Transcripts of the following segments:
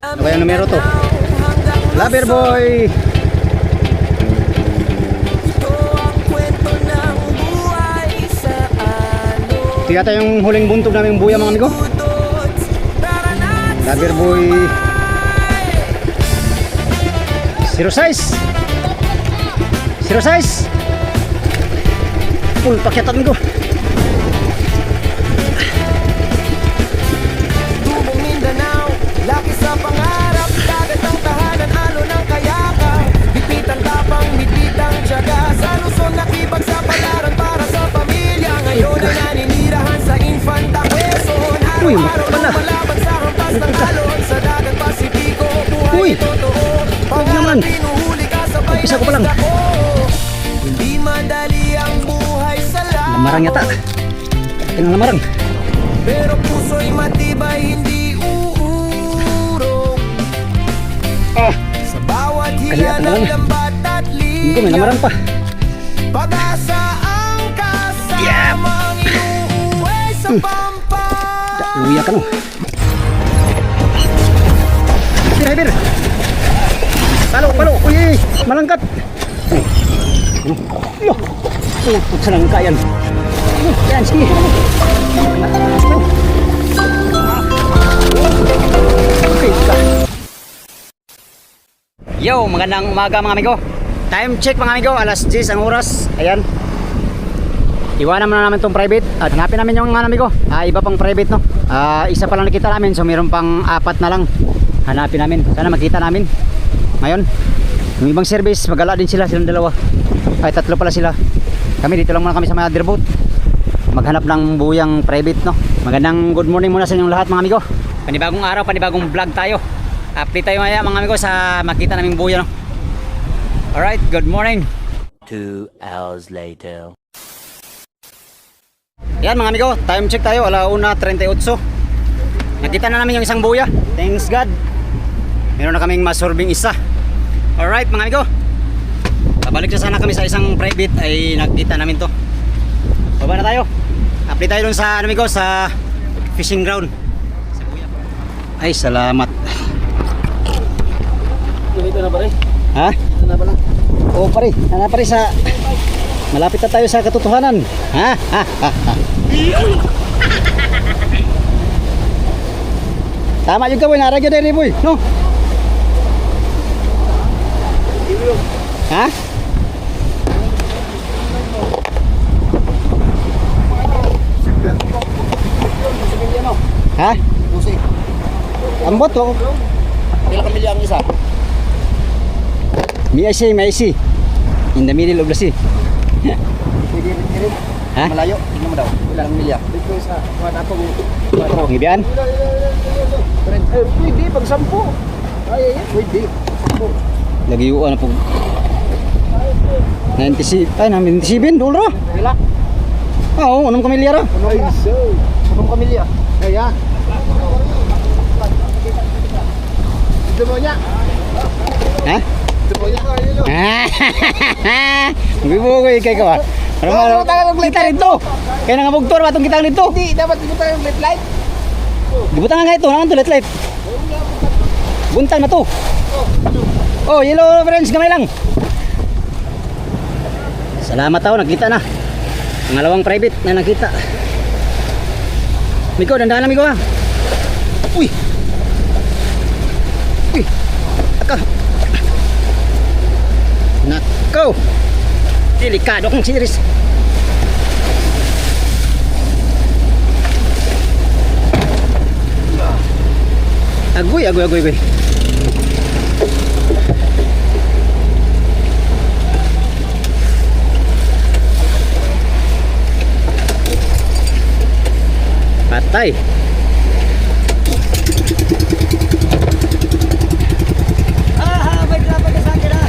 Ano kaya numero to? Lover boy! Ito yata yung huling buntog namin buya mga amigo. Lover boy 06 06 full paketan ko. Tubong Mindanao, laki sa pangarap, dagat ang tahanan, alo ng kayakan. Bipitang tapang, bibitang tiyaga, sa Luzon nakibag sa palaran para sa pamilya. Ngayon ay naninirahan sa Infanta Quezon. Araw-araw lumalaban sa hampas ng alon, sa dagat Pasipiko, buhay totoo. Pangarap pinuhuli ka sa Umpisa ko pa lang. Hindi madali ang buhay sa laot. Lamarang yata. Tingnan lamarang. Pero puso'y matibay, hindi uurong. Sa bawat hila ng lambat at Hindi ko may linya, lamarang pa. pag-asa ang kasamang inuuwi sa pampa. Luya ka no. Hyper. Palo. Uy, malangkat. Yo. Put sa langka yan. Yan, sige. Okay, yo, magandang umaga mga amigo. Time check mga amigo, alas 10 ang oras. Ayan. Iwanan muna namin tong private at hanapin namin yung mga amigo. Iba pang private no. Isa pa lang nakita namin, so mayroon pang 4 na lang. Hanapin namin. Sana makita namin. Ngayon, yung ibang service, magala din sila, silang dalawa. Ay, 3 pala sila. Kami dito lang muna kami sa motherboard. Maghanap ng buyang private no. Magandang good morning muna sa inyong lahat mga amigo. Panibagong araw, panibagong vlog tayo. Update tayo maya mga amigo sa makita naming buya no. Alright, good morning. 2 hours later. Yan mga amigo, time check tayo, 1:38. Nakita na namin yung isang buya. Thanks God. Meron na kaming masorbing isa. Alright mga amigo, babalik na sana kami sa isang private. Ay nakita namin to. Baba na tayo. Update tayo dun sa amigo, sa fishing ground. Ay salamat. Dito na ba rin? Ha? Dito na ba lang? Oo pare, pare sa malapit na tayo sa katotohanan. Ha? Tama juga boy, naragyo dere boy, no? Ha? Ha? Pusi. Ambot to. Kailan kamilya ang isa? May IC. In the middle of the sea. Pwede rin. Ha? Malayo. Tingnan mo daw. Ilang milya? Dito sa kuwan ako. Ngibian? Pwede. Pag 10. Ay. Pwede. Lagi ano po. 97, ay 97 dolar. Kailan? Oo, anong kamilyara? Ay, so. Anong kamilya? Kaya. Ito mo niya. Ha? Ito mo niya. Bibo ko ikay ka ba? Para kita rito. Kaya nangabugtor ba itong kita dito? Hindi, dapat dito tayo red light. Gibutan nga ito, nangan to let light. Buntan na to. Oh, yellow friends, kamay lang. Salamat tao, nakita na. Pangalawang private na nakita. Miko, dandahan na Miko ha. Uy. Aka. Nako. Delikado kong series. Agoy. Patay. May dapat ka sa akin ha.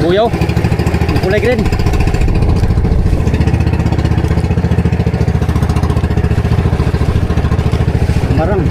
Buyaw. Yung kulay green. Marang.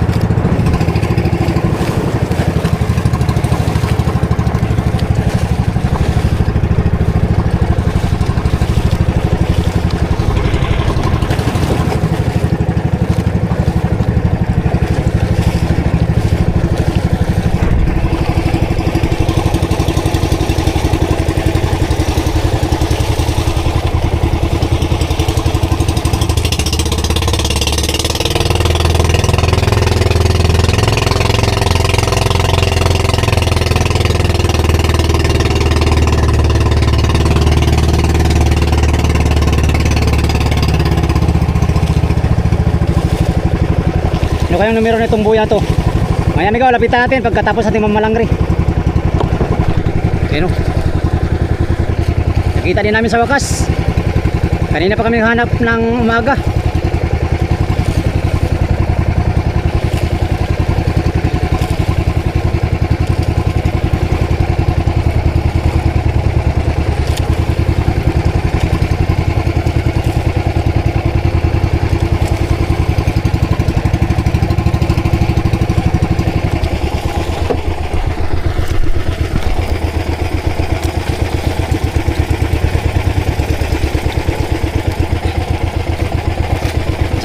Ano kayang numero nitong buya to? Mga amigo, lapitan natin pagkatapos natin mamalangri. Ayun o. Nakita din namin sa wakas. Kanina pa kami hanap ng umaga.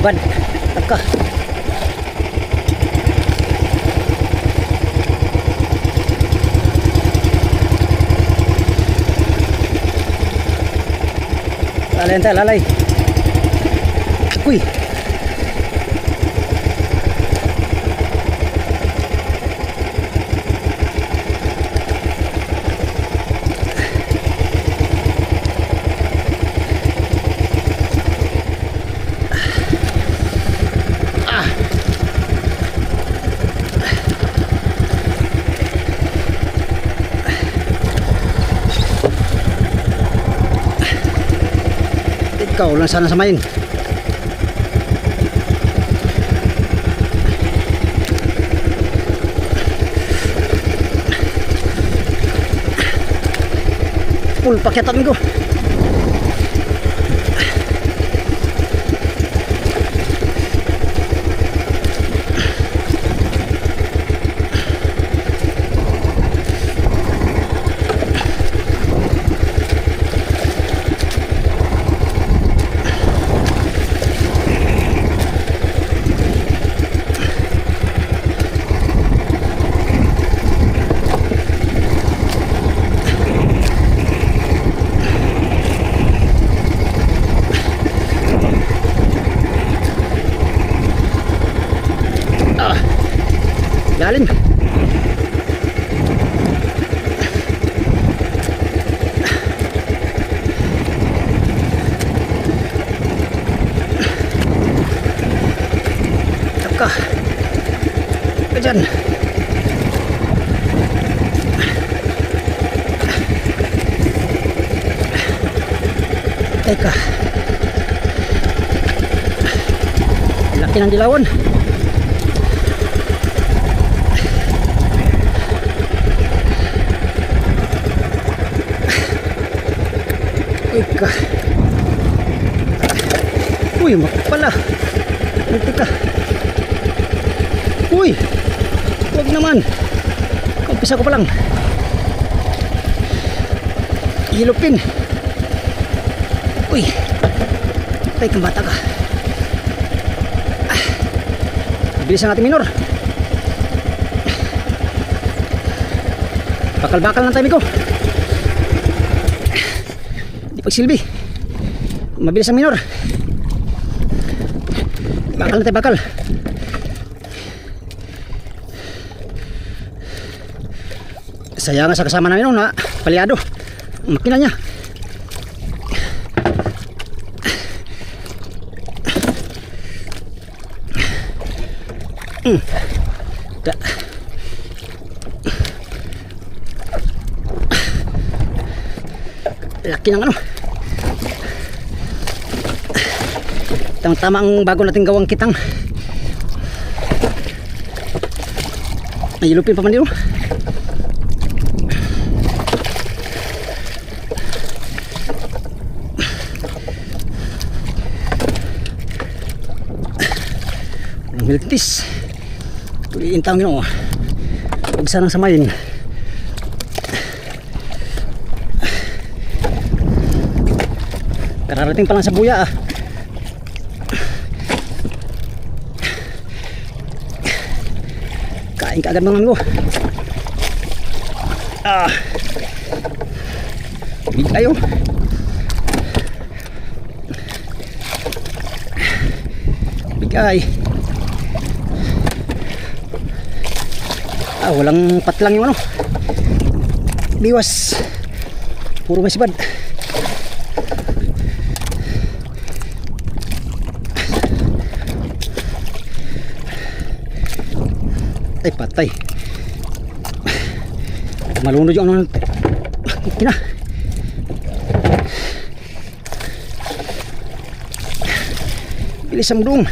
Ban, taka. Lalay ente, lalay. Uy. Ikaw lang sana samayin. Full paketan ko. Lalim. Taka. Kejan. Teka. Laki ng dilawan. Ika. Uy, makapala. Ika. Uy. Huwag naman. Kumpisa ko pa lang. Hilupin. Uy. Tay, kambata ka. Bilisan natin, minor. Bakal-bakal ng timing ko. Pagsilbi mabilis ang minor. Bakal na tayo, bakal. Sayang sa kasama namin na palyado ang makina niya. Da. Laki ng ano. Tama ang bago nating gawang kitang. May ilupin pa man dito. Miltis. Tuliin taong yun. Huwag sanang samayin. Kararating pa lang sa buya ah. Kain ka agad mga amigo. Bigay oh. Bigay. Walang patlang yung ano. Biwas. Puro masibad. Ay patay. Malunod yung ano. Kina. Bilis ang dong.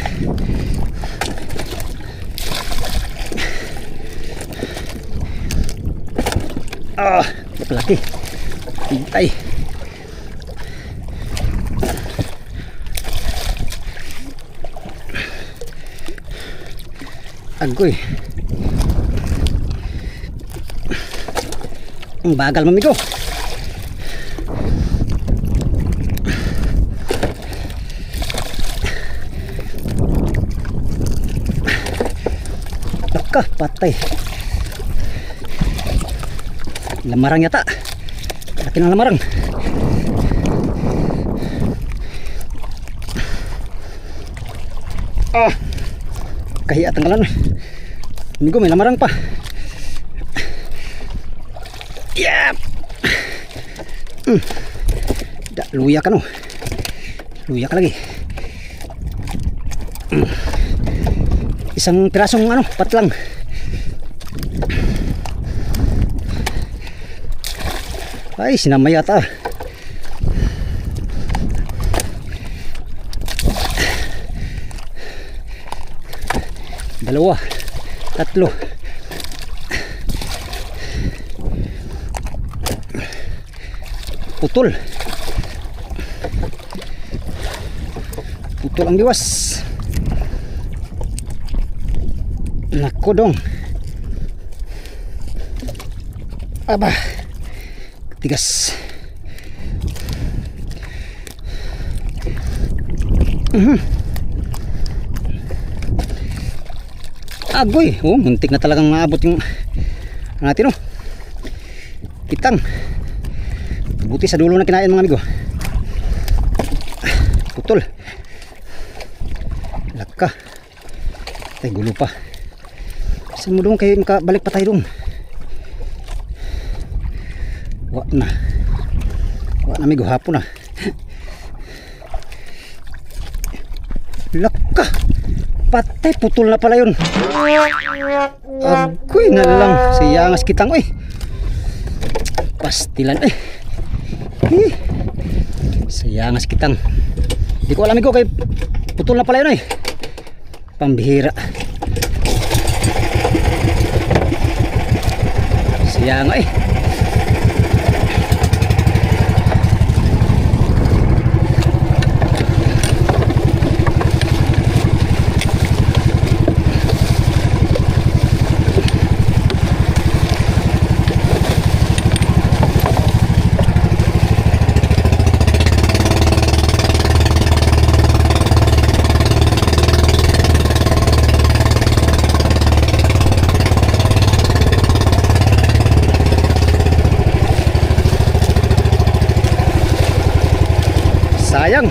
Laki. Hintay. Agoy. Ang bagal mamigo. Laka, patay. Lamarang yata. Laki ng lamarang. Kahiya tanggalan. Minggu may lamarang pa. Yap. Luya ka no. Luya ka lagi. Isang pirasong ano, patlang. Ay, sinamay yata. Dalawa, tatlo. Putol. Putol ang biwas. Nako dong. Aba. Tigas. Agoy, muntik na talagang maabot yung natin oh. Kitang. Buti sa dulo na kinain mga amigo. Putol. Laka. Tay gulo pa. Saan mo doon kayo makabalik pa tayo doon? Wa na amigo, hapon na. Laka. Patay, putol na pala yun. Agoy na lang. Siyangas kitang eh. Pastilan eh. Siyangas kitang. Di ko alam ko kay putol na pala yun eh. Pambihira. Siyanga eh. Sayang.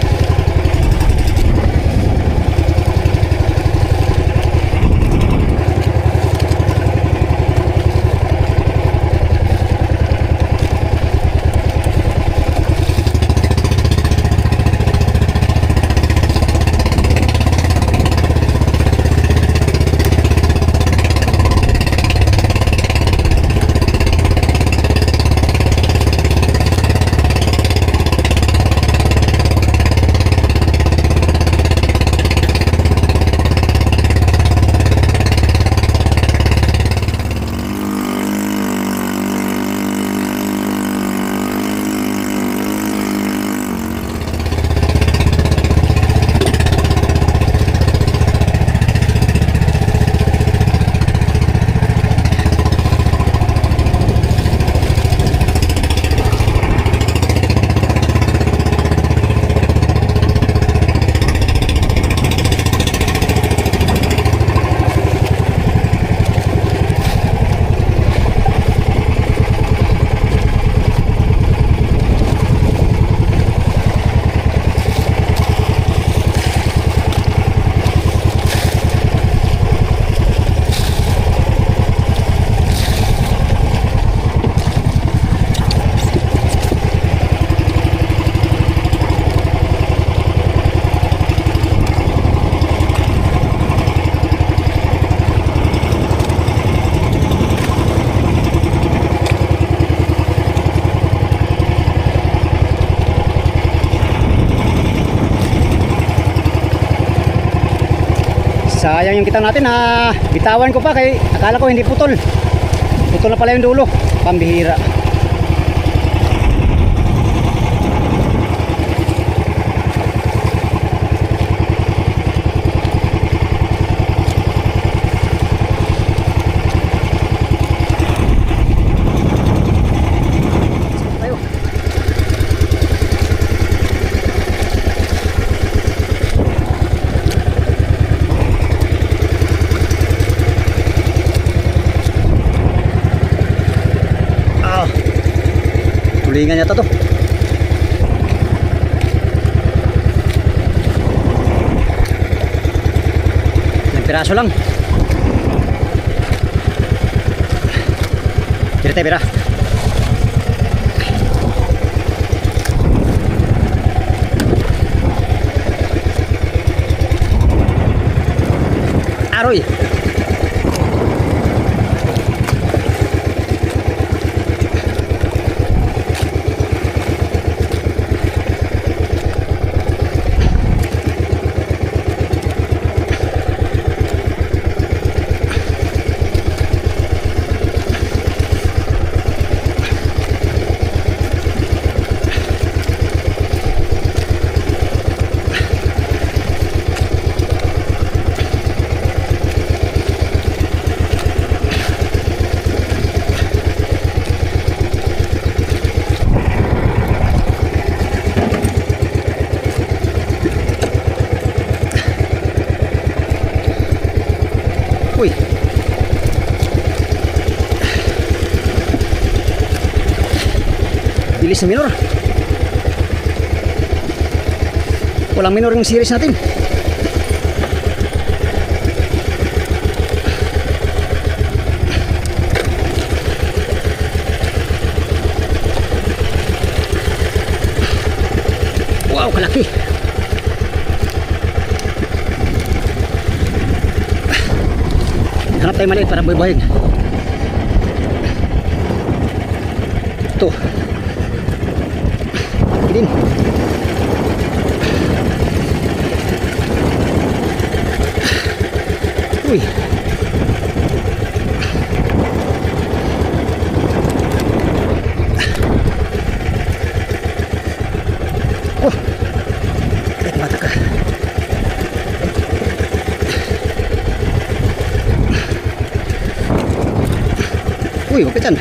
sayang yung kita natin na bitawan ko pa kay akala ko hindi putol. Putol na pala yung dulo. Pambihira. Tayo. Tulingan yata to. Ilang piraso lang. Tira tayo, pira. Aroy. Uy. Bilis na minor. Walang minor yung series natin. Wow, kalaki. Hanap tayo maliit para buhay-buhayin. Ito. Din. Uy. Oh. Kahit mata ka. Uy, huwag ka dyan.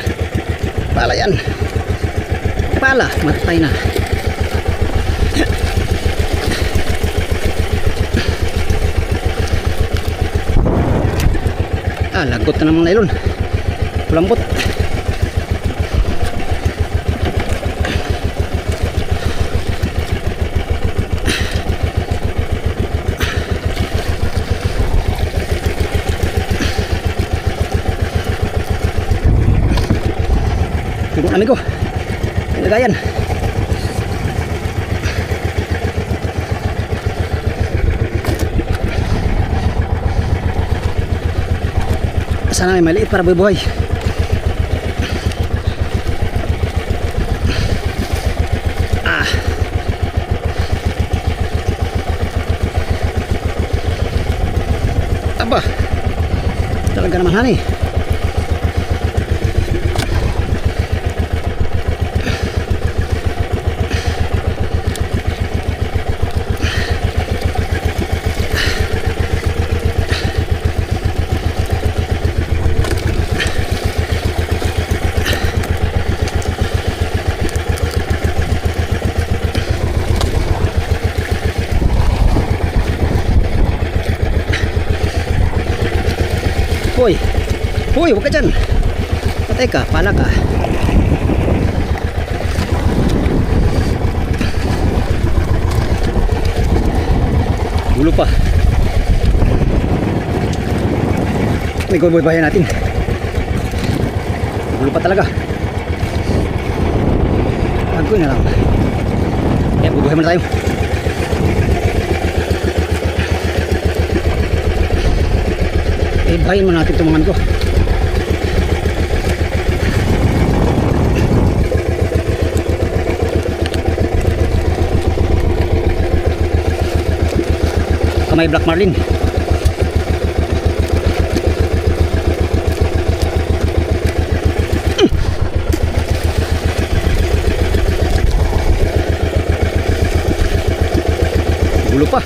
Pala yan. Pala, matay na. Lagot na namang nylon. Lambot. Tunggu amigo. Pinagayan. Sana may maliit para buhay. Aba. Talaga naman hani. Hoy, hoy, huwag ka dyan. Patay ka, pala ka. Gulo pa. May gulboy-bayan natin. Gulo pa talaga. Agoy na lang. Kaya bubuhay muna tayo. Bayin mo natin tumangan ko. Kamay Black Marlin. dulo pa.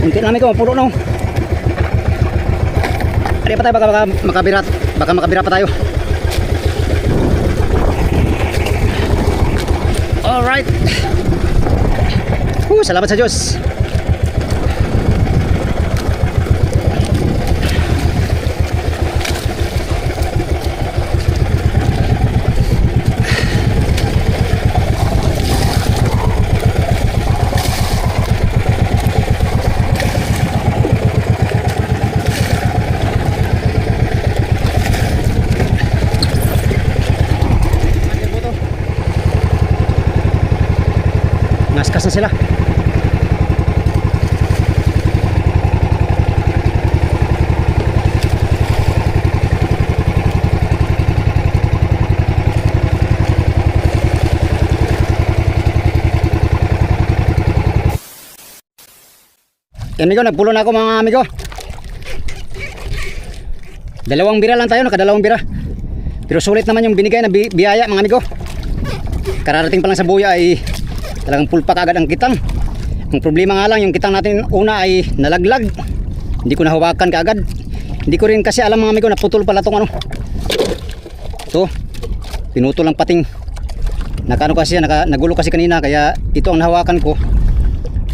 Unti namin ko, pulo no. Ari pa tayo, baka makabira pa tayo. Alright. Salamat sa Diyos. Naskas na sila. Yan amigo, nagpulo na ako mga amigo. Dalawang bira lang tayo, nakadalawang bira. Pero sulit naman yung binigay na biyaya mga amigo. Kararating pa lang sa buya ay talagang pulpa kagad ang kitang. Ang problema nga lang, yung kitang natin una ay nalaglag. Hindi ko nahawakan kagad. Hindi ko rin kasi alam mga amigo na putol pala tong ano. Ito, pinutol ang pating. Nakano kasi, nagulo kasi kanina, kaya ito ang nahawakan ko.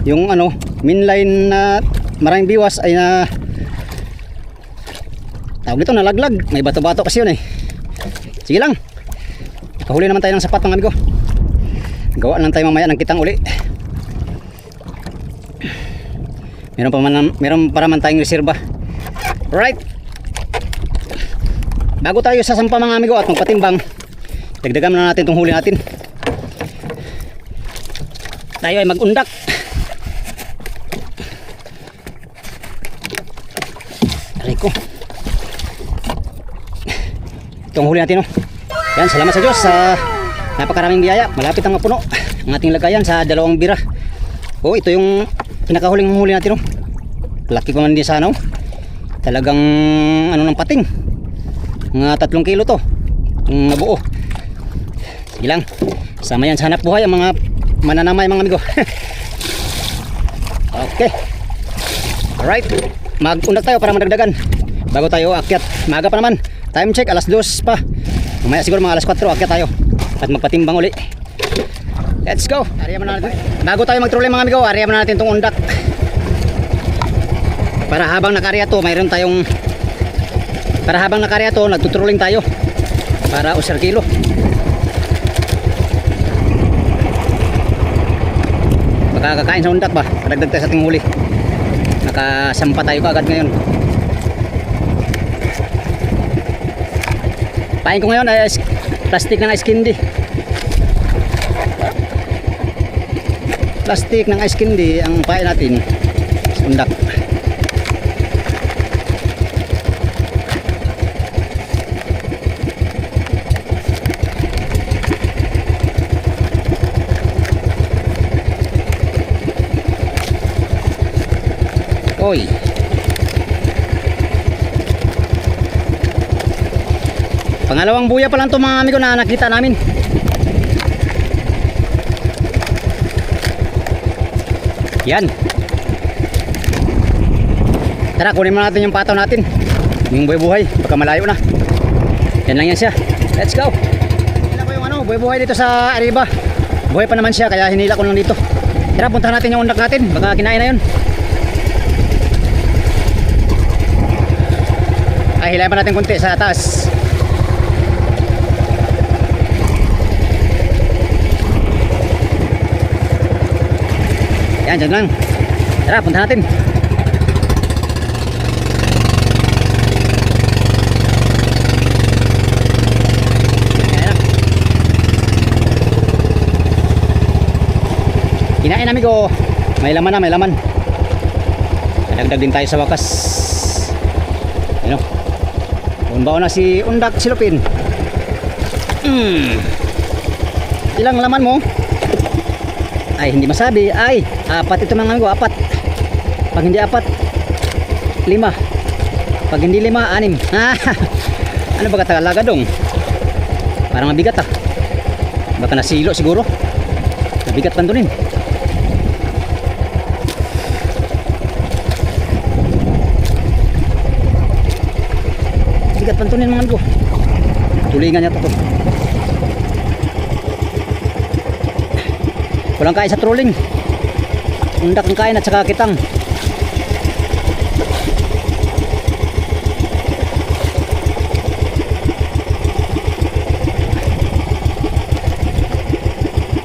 Yung ano, mainline na maraming biwas ay na tawag nito, nalaglag. May bato-bato kasi yun eh. Sige lang, kahuli naman tayo ng sapat mga amigo. Gawa lang tayo mamaya ng kitang uli. Meron para man tayong reserba. Right. Bago tayo sasampa mga amigo at magpatimbang, dagdagan na natin itong huli natin. Tayo ay mag-undak. Aray ko. Itong huli natin, oh. Yan, salamat sa Diyos sa napakaraming biyaya. Malapit ang mapuno ang ating lagayan sa dalawang bira. Oh, ito yung pinakahuling huli natin, oh. Laki ko man din sana, oh. Talagang ano ng pating. Mga 3 kilo to. Yung nabuo. Sige lang. Sama yan sa hanap buhay ang mga mananamay mga amigo. Okay. Alright. Mag-undak tayo para madagdagan bago tayo akyat. Maaga pa naman. Time check, alas 2 pa. Mamaya siguro mga alas 4 akyat tayo at magpatimbang uli. Let's go. Ariya na natin. Bago tayo mag-trolley mga amigo, ariya na natin itong undak. Para habang nakarya to, mayroon tayong nagtutrolling tayo para usar kilo. Makakakain sa undak ba? Kadagdag tayo sa ating huli. Nakasampa tayo kaagad ngayon. Pain ko ngayon ay plastic ng ice candy. Plastic ng ice candy ang pain natin sa undak. Oy. Pangalawang buya pa lang to mga amigo na nakita namin. Yan. Tara, kunin mo natin yung pataw natin. Yung buhay-buhay, baka malayo na. Yan lang yan siya. Let's go. Hinila ko yung ano, buhay-buhay dito sa Arriba. Buhay pa naman siya, kaya hinila ko lang dito. Tara, puntahan natin yung undak natin. Baka kinain na yun. Ay, hilayan pa natin konti sa atas. Yan, dyan lang. Tara, punta natin. Kinain amigo. May laman na, may laman. Dagdag din tayo sa wakas. Ano? Baon na si Undak Silupin. Ilang laman mo? Ay, hindi masabi. Ay, apat ito mga amigo, apat. Pag hindi apat, 5. Pag hindi 5, 6. Ano ba katalaga dong? Parang mabigat ah. Baka nasilo siguro. Mabigat pantunin. Bigat pantunin mga amigo. Tulingan yata to. Walang kain sa trolling. Undak ang kain at saka kitang.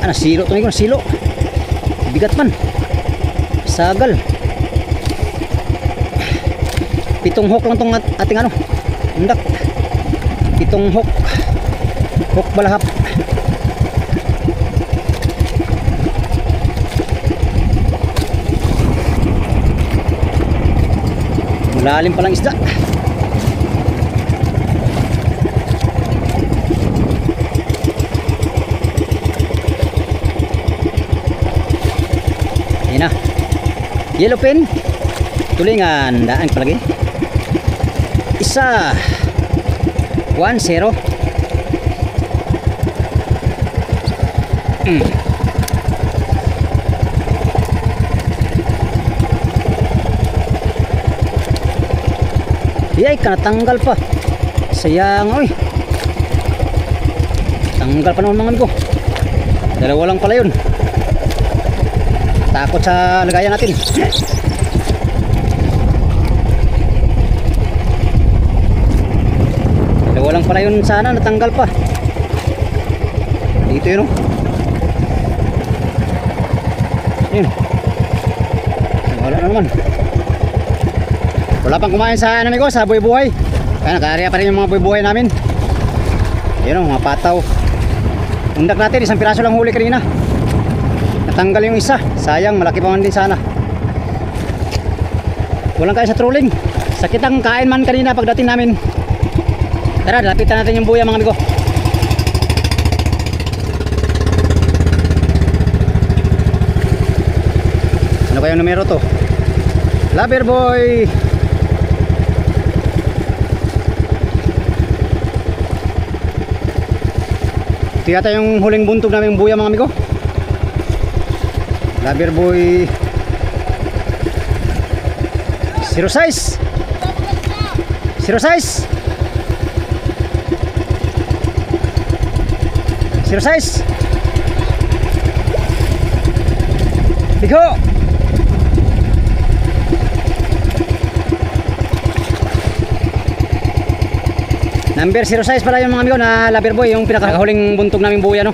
Nasilo ito, nasilo. Bigat man. Sagal. 7 hook lang itong ating ano, undak. 7 hook. Hook balahap. Malalim palang isda. Yan na. Yellowfin. Tulingan. Daan palagi. Isa. 1-0. Yay, natanggal pa. Sayang, oy. Tanggal pa naman mga amigo. Dalawa lang pala yun. Takot sa lagayan natin. Dalawa lang pala yun sana, natanggal pa. Dito yun, oh. Yun. Wala na naman. Wala pang kumain sa amigo, sa buhay-buhay. Kaya nakaariya pa rin yung mga buhay-buhay namin. Yun o, mga pataw. Undak natin, 1 piraso lang huli kanina. Natanggal yung isa. Sayang, malaki pa man din sana. Walang kain sa trolling. Sakit ang kain man kanina pagdating namin. Tara, lapitan natin yung buya mga amigo. Ano kayong numero to? Lover boy. Ito yata yung huling buntog namin buya mga amigo. Lover boy 0 size 0 size 0 size Bigo. Number 0 size pala yung mga amigo na lover boy, yung pinakahuling buntog namin buya, no?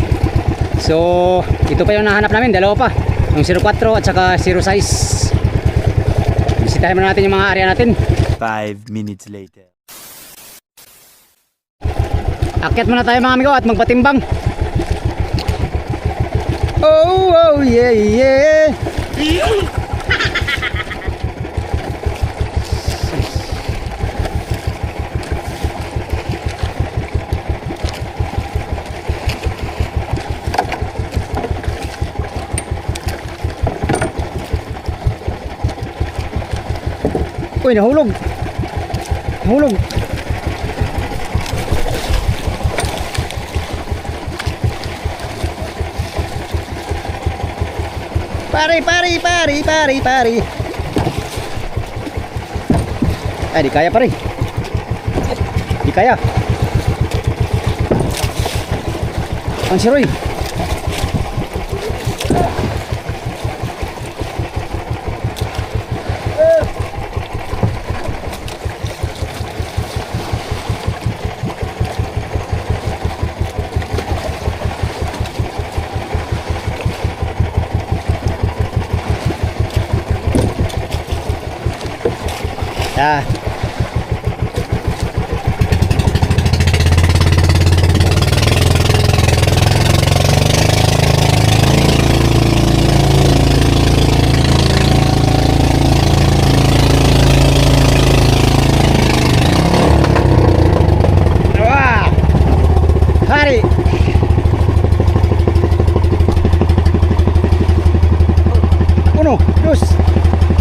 So ito pa yung nahanap namin, dalawa pa, yung 04 at saka 0 size. Bisitahin muna natin yung mga area natin. 5 minutes later. Akyat muna tayo mga amigo at magpatimbang. Oh, oh yeah yeah. Uy, nahulog. Nahulog. Pari. Ay, di kaya pare. Di kaya. Ang siroy. Ah. Uno, dos.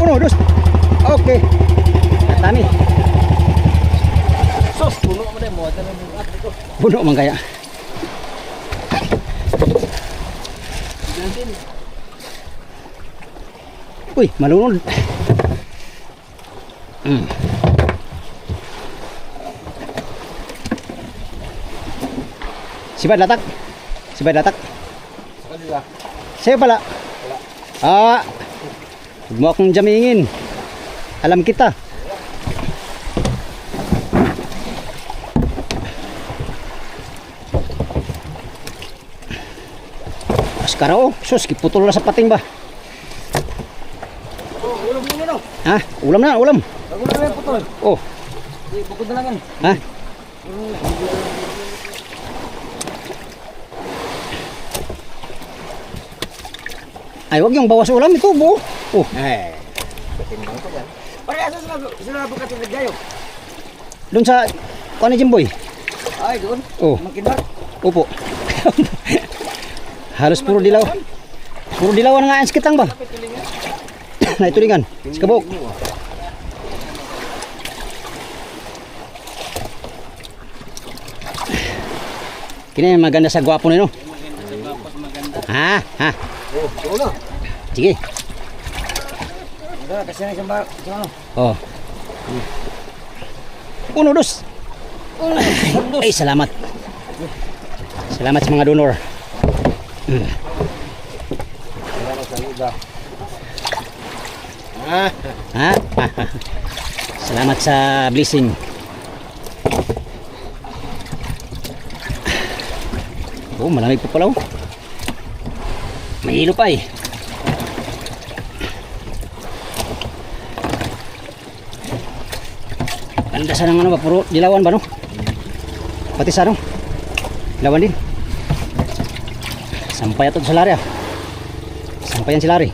Uno, dos. Okay. Tami. Sus, puno mo din mo. Ito na yung ato ito. Puno man kaya. Uy, malunod. Sibad latak. Sibad latak. Sa'yo pala. Ah. Huwag mo akong jamingin. Alam kita. Askara oh. Sus, kiputol na sa pating ba? Ulam muna no. Ha? Ulam na, ulam. Bago na yung putol. Oh. Bukod na lang yan. Ha? Ay, wag yung bawas ulam ito, buo. Oh. Pare, asa sila bukat yung nagdayo? Doon sa kuan ni Jimboy. Ay, doon. Oh. Makinat. Opo. Halos puro dilaw. Puro dilawan nga ang skitang ba? Na tulingan. Sikabok. Kini maganda sa gwapo nino. Ha, ha. Oh, ulo. Sige. Kasi na siyang ano. Oh. Uno, dos. Ay, salamat. Salamat sa mga donor. Ha? Salamat sa blessing. Oh, malamig pa pala oh. May hilo pa eh. Ganda sa ng ano ba? Puro dilawan ba no? Pati sa ano? Dilawan din. Sampay ato sa lari ah. Sampayan si lari.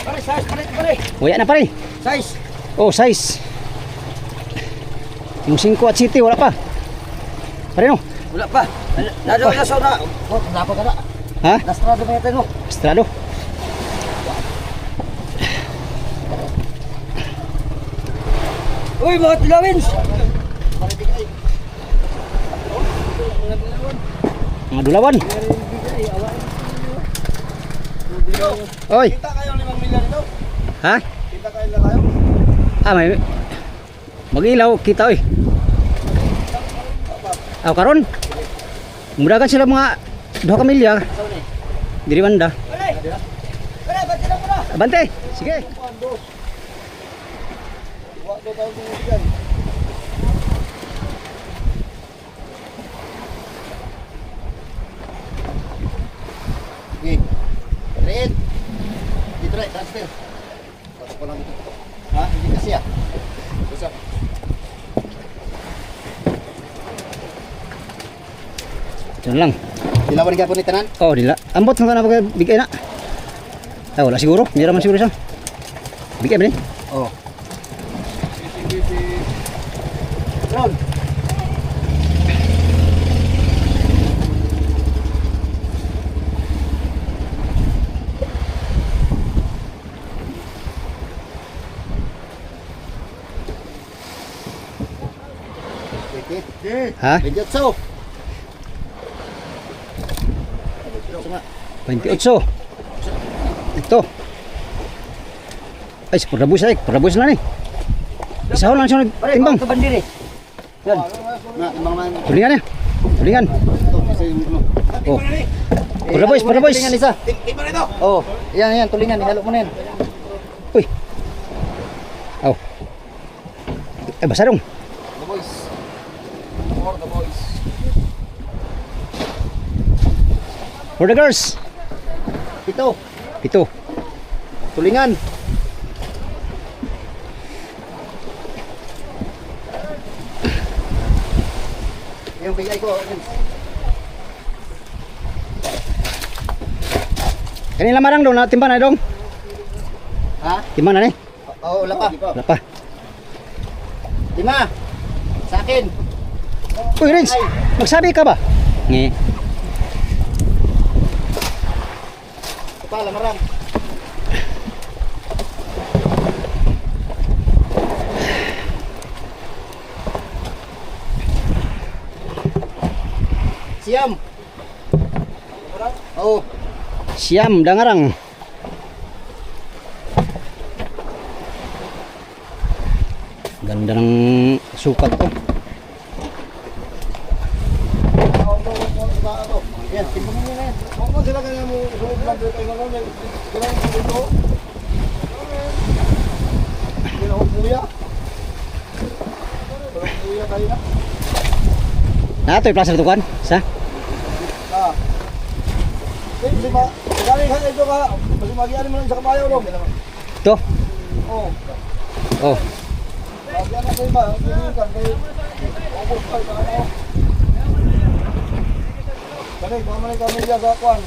Pare, size, pare. Waya na pare. Size. Oh, size. Yung 5 at city wala pa. Pare no? Wala pa. Nado na sa una. Oh, napa ka na. Ha? Nastrado ba ito no? Estrado. Uy, mga tilawins. Mga dulawan. Oy. Kita kayo 5 milyon ito? Ha? Kita kayo lang kayo? Ah, may mag-ilaw kita oy. Aw karon. Mudagan sila mga 2 kamilya. Diri banda. Pare, bati na muna. Abante. Sige. Wak do tayo bumigyan. Okay. Red. Dito rin, transfer. Pasok ko lang dito. Ha? Hindi kasi ah. Pasok. Diyan lang. Dilawan ka po ni Tanan? Oh, dila. Ambot nga na bigay na. Ah, wala siguro. Hindi naman siguro siya. Bigay ba ni? Oo. Ron. Ha? Medyo so. 28. Ito. Ay, parabus ay. Parabus na ni. Isa lang siya timbang. Ito bandiri. Yan. Na, mga Tulingan niya. Tulingan. Oh. Parabus, parabus. Tulingan isa. Timbang ito. Oh, yan, tulingan. Ihalo mo na yan. Uy. Oh. Eh, basa dong. The boys. For the boys. For the girls. Ito. Pito. Tulingan. Yung bigay ko. Kanila marang dong. Timban na dong. Ha? Timban na ni. Oo, wala pa. Wala pa. 5. Sa akin. Uy, Rins. Magsabi ka ba? Nge. pa, lamarang. Siam. Oh, Siam, dangarang. Ganda ng sukat to. yan, timbang mo na yan. Ako sila kanya mo, suot lang dito kayo naman. Sila yung dito. Sila ang kuya. Sila ang kuya kayo na. Nato yung plaza tukan. Sa? Ah. Kasi ba, galing ka ito ka. Kasi magyari mo lang sa kabayo ro. To. Oh. Oh. Nagyari na kayo ba? Ganyan ka. Ako pa ka. Kani, pamalik kami dyan sa kwan.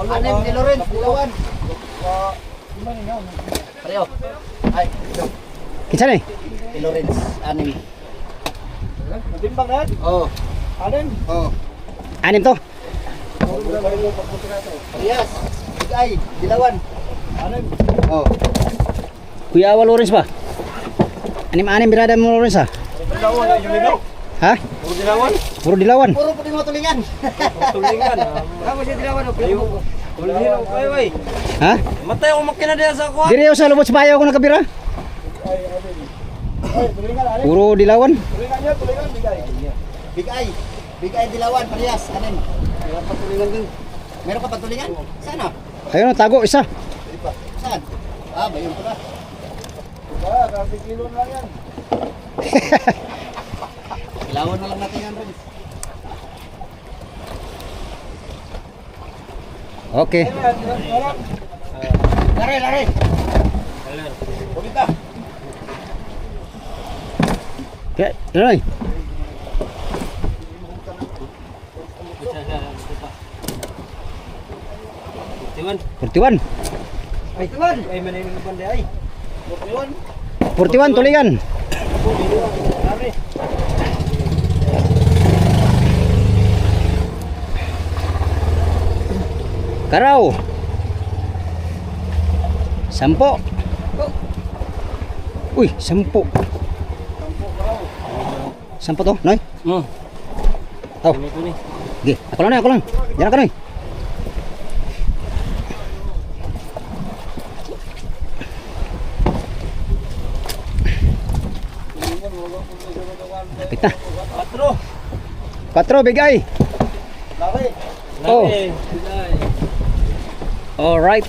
Anim ni Loren, ilawan. Lima ni nga. Pareho. Ay, Kinsa ni? ni Loren, anim. Natimbang na yan? Oh, Anin? oh. Anim to. Parehas. Bigay, dilawan. Anin? Oh. Kuya Awa Lawrence ba? Anim-anim birada mo Lawrence ha? Dilawan, yung ligaw. Ha? Puro dilawan? Puro dilawan. Puro po din mga tulingan. Tulingan. Kamu siya dilawan o. Tulingan, okay, way. Ha? Matay ako makina diyan sa kwan. Diri sa lubot sa bayaw ko nakabira. Ay, tulingan, anin? Puro dilawan. Tulingan niya, tulingan, bigay. Bigay. Bigay dilawan, parehas. Anim. Meron pa tulingan din. Meron ka pa tulingan? Sana? Ayun tago isa. Saan? Ah, ba yun pala. Ah, kasi kilo na lang yan. Dilawan na lang natin yan, Ren. Okay. Lare, lare. Pulita. Okay, Roy. Tiwan. 41. Ay, tiwan. Ay, manin ng banda ay. Tiwan. 41 tulingan. Lari. Karaw. 10. Uy, 10. 10 to, Noy. Oh. Oh. Sige, ako lang, ako lang. Diyan ka, Noy. Lapit na. 4 bigay. Lari. Oh. Alright.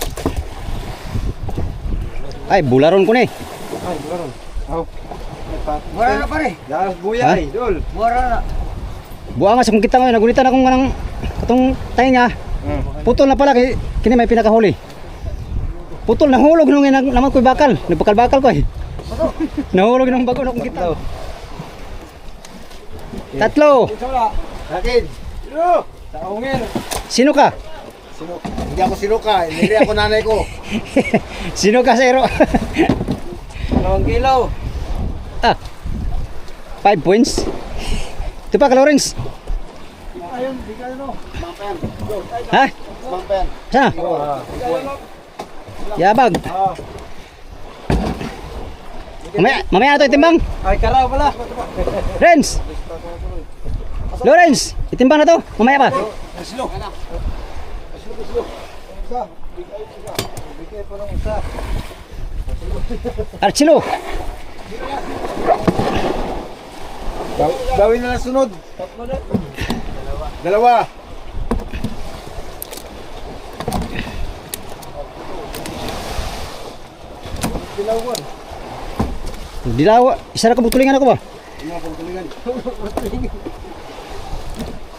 Ay, bularon ko ni. Ay, bukaron. Aw. Mura na pare. Dalas buya Ha? ay, dol. Mura na. Buang nga sa kung kita mo, nagulitan akong kanang katong tainga. Putol na pala kini may pinakahuli. Putol nahulog nung naman ko'y bakal. Nagbakal-bakal ko eh. Nahulog nung bago na kung kita. Tatlo. Akin. Sino? Sa ungin. Sino ka? Sino? Hindi ako sino ka, hindi ako nanay ko. Sino ka, Zero? 2 kilo. Ah. 5 points. Ito pa, Lawrence. Ayun, bigay no. Bangpen. Ha? Bangpen. Sana? Yabag. Mamaya na ito itimbang. Ay, karaw pala. Renz. Lawrence, itimbang na to. Mamaya pa. Islo. Isa. Bigay isa. Bigay pa ng isa. Archilo. Gawin na lang sunod. Dalawa. Dilawan. Dilawa. Isa na kabutulingan ako ba? Mga pagtulingan.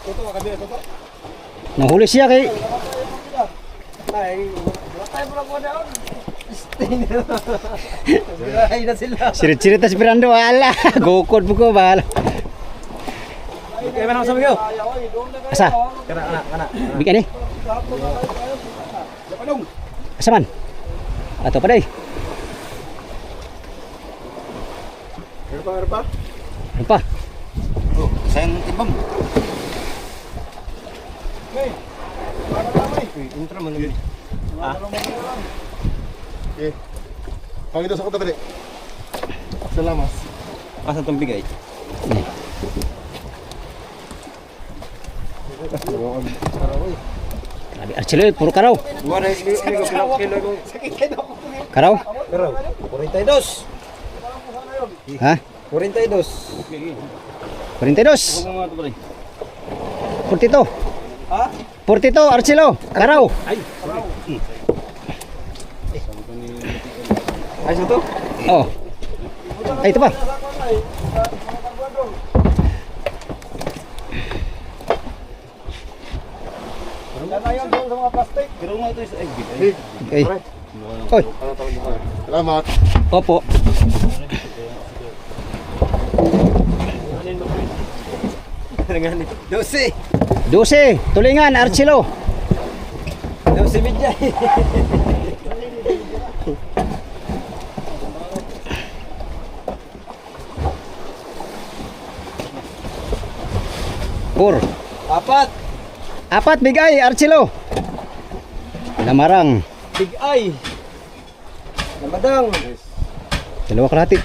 Toto ka kabila, toto. Nahuli siya kay Ay, tayo mo lang mo doon. Ay na sila. sirit-sirit na si Pirando. Ala, gukod mo ko ba? Kaya man ako sa mga. Asa? Kana. Bigyan ni. Japanong. Asa man? Ato pa day. Meron pa. Ano pa? Oh, sayang timbang. Hey. Para kami. Intro mo naman. Okay. Pangito sa kota, pwede. Salamat. Asa itong bigay? Grabe, Archelo, puro karaw. Karaw? Pero, 42. Ha? 42. 42. 42. Ha? 42, Archelo. Karaw. Ay, sa to? Oh. Ay, ito pa. Yan na yun, sa mga plastic. Pero nga ito is egg. Ay. Oy. Salamat. Opo. Dosi. 12. Tulingan, Archelo. Dosi midya. Pur. Apat. Apat, bigay, Archelo. Lamarang. Big eye. Lamadang. Dalawa kalahati.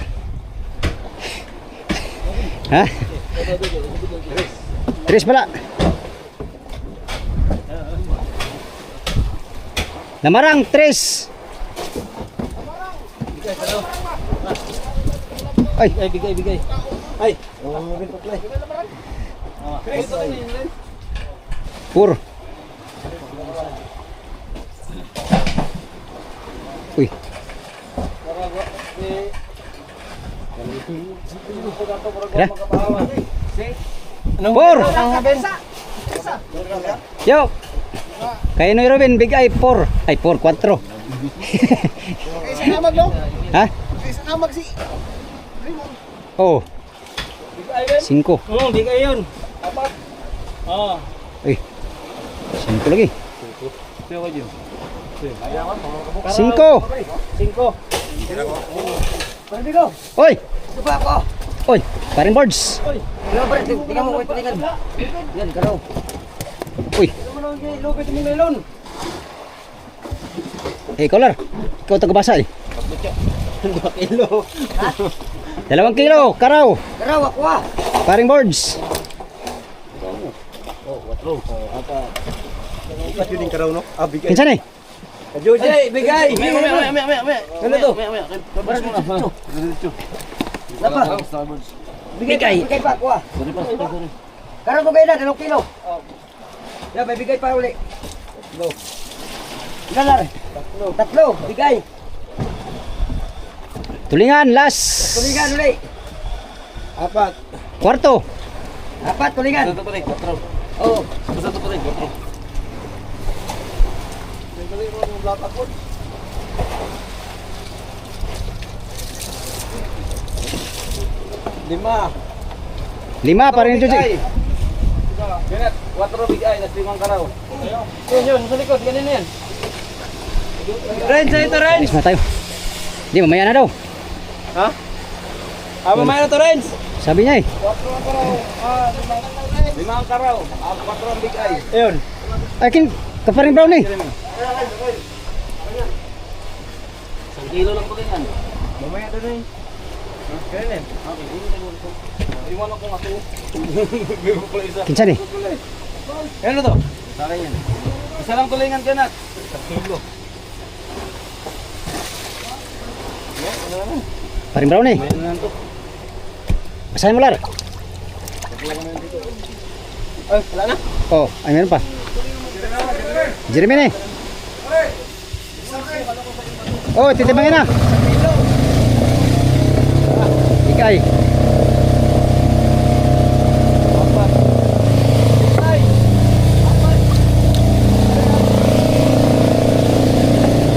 Ha? Tres pala. Lamarang, tres. Ay, Ay, bigay. Ay. pur. Uy. Kira. Pur. Yo. Kaya no Robin, big eye, 4. Ay, 4, 4. Isa namag, no? Ha? Isa namag si... Oh. 5. Oo, bigay yun. Apat. Oo. Uy. 5 lagi. Pero ko yun. 5. 5. Oy. Oy, paring boards. Tingnan mo ko tingnan. Yan, karaw. Uy. Lupit mo melon. Eh, Kolar. Ikaw tagabasa eh. 2 kilo. 2 kilo, karaw. Karaw ako ah. Paring boards. Ipat yun yung karaw no? Ah, bigay. Kinsan eh? Joji, bigay. Ano to? Baras mo na. Lapa. Bigay. Bigay pa ako ah. Karaw ko ba na 2 kilo? Ya, may bigay pa uli. Ilan lang? 3. Bigay. Tulingan, last. Tulingan uli. 4. 4 tulingan. Oo. Lima. 5, paring Joji. Ganat, 4 bigay, nas 5 karaw. Yun, sa likod, ganun yan. Ren, sa ito, Ren. Alis na tayo. Hindi, mamaya na daw. Ha? Ah, mamaya na to, Ren. Sabi niya eh. 5 ang karaw. 4 ang bigay. Ayun. Akin, kaparing brown eh. 1 kilo lang ko yan. Mamaya to, Ren. Kaya Ren. Okay, iwan ako nga to. Biro ko isa. Kinsan eh. Ano to? Sa akin yan. Isa lang tulingan ka na. 1 kilo. Paring brown eh. Ano lang to? Basahin mo lar. Ay, wala na. Oh, ay meron pa. Jeremy eh. Oh, titibangin na. Ikay.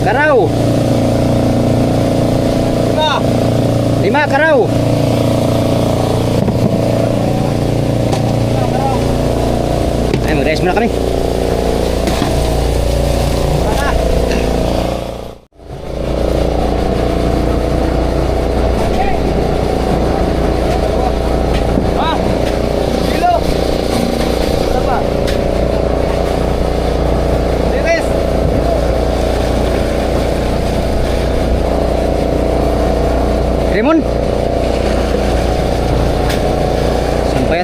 Karaw. 5 karaw. Ay, mag-rest muna kami. Ha? Kilo. Ano pa? Liris.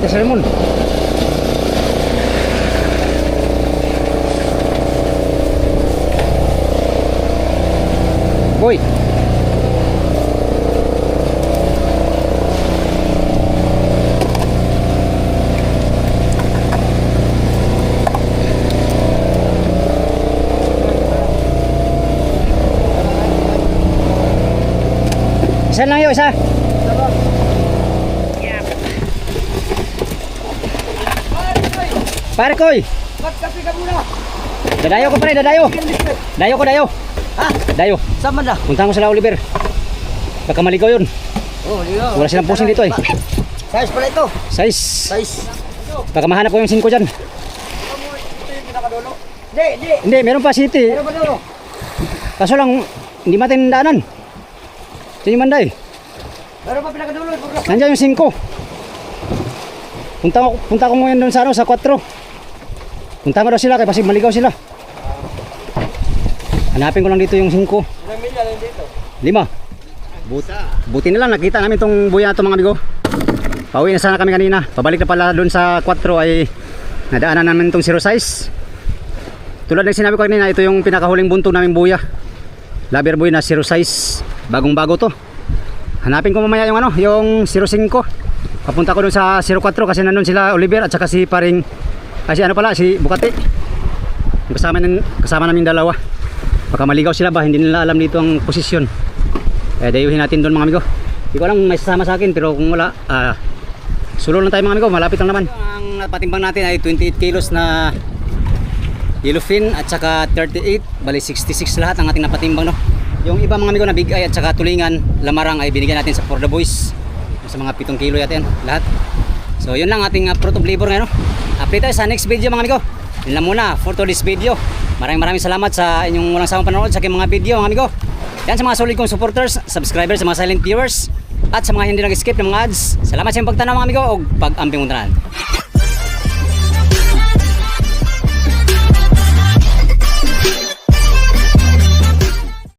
natin si Ramon. Boy. Isa lang yun, isa. Pare koy. Magkape ka muna. Dadayo ko pare, dadayo. Dayo ko, dayo. Ha? Dayo. Saan man na? Punta ko sa Oliver. Baka maligaw yun. Oh, ligaw. Wala silang pusing dito eh. Size pala ito. Size. Size. Baka mahanap ko yung 5 dyan. Hindi. Hindi, meron pa city. Meron ba dulo? Kaso lang, hindi matin daanan. Ito yung manday. Meron pa pinakadulo. Nandiyan yung 5. Punta ko ngayon doon sa, sa 4. Punta ko daw sila kaya kasi maligaw sila. Hanapin ko lang dito yung 5. Ilang milya lang dito? 5. Buti na lang nakita namin tong buya na to mga amigo. Pauwi na sana kami kanina. Pabalik na pala doon sa 4 ay nadaanan namin tong 0 size. Tulad ng sinabi ko kanina, ito yung pinakahuling buntong namin buya. Laber buya na 0 size. Bagong bago to. Hanapin ko mamaya yung ano, yung 05. Papunta ko doon sa 04 kasi nandun sila Oliver at saka si paring kasi ano pala si Bukati. Kasama namin dalawa. Baka maligaw sila ba, hindi nila alam dito ang posisyon. Kaya dayuhin natin doon mga amigo. Hindi ko alam may sasama sa akin pero kung wala, sulo lang tayo mga amigo, malapit lang naman. Ang napatimbang natin ay 28 kilos na yellowfin at saka 38, bali 66 lahat ang ating napatimbang no. Yung iba mga amigo na big eye at saka tulingan, lamarang ay binigyan natin sa for the boys. Sa mga 7 kilo yata yan, lahat. So yun lang ating fruit of labor ngayon no. Update tayo sa next video mga amigo. Yun lang muna for today's video. Maraming salamat sa inyong walang sawang panonood sa aking mga video mga amigo. Yan sa mga solid kong supporters, subscribers, sa mga silent viewers at sa mga hindi nag-skip ng mga ads. Salamat sa inyong pagtanaw mga amigo o pag-amping mong tanan.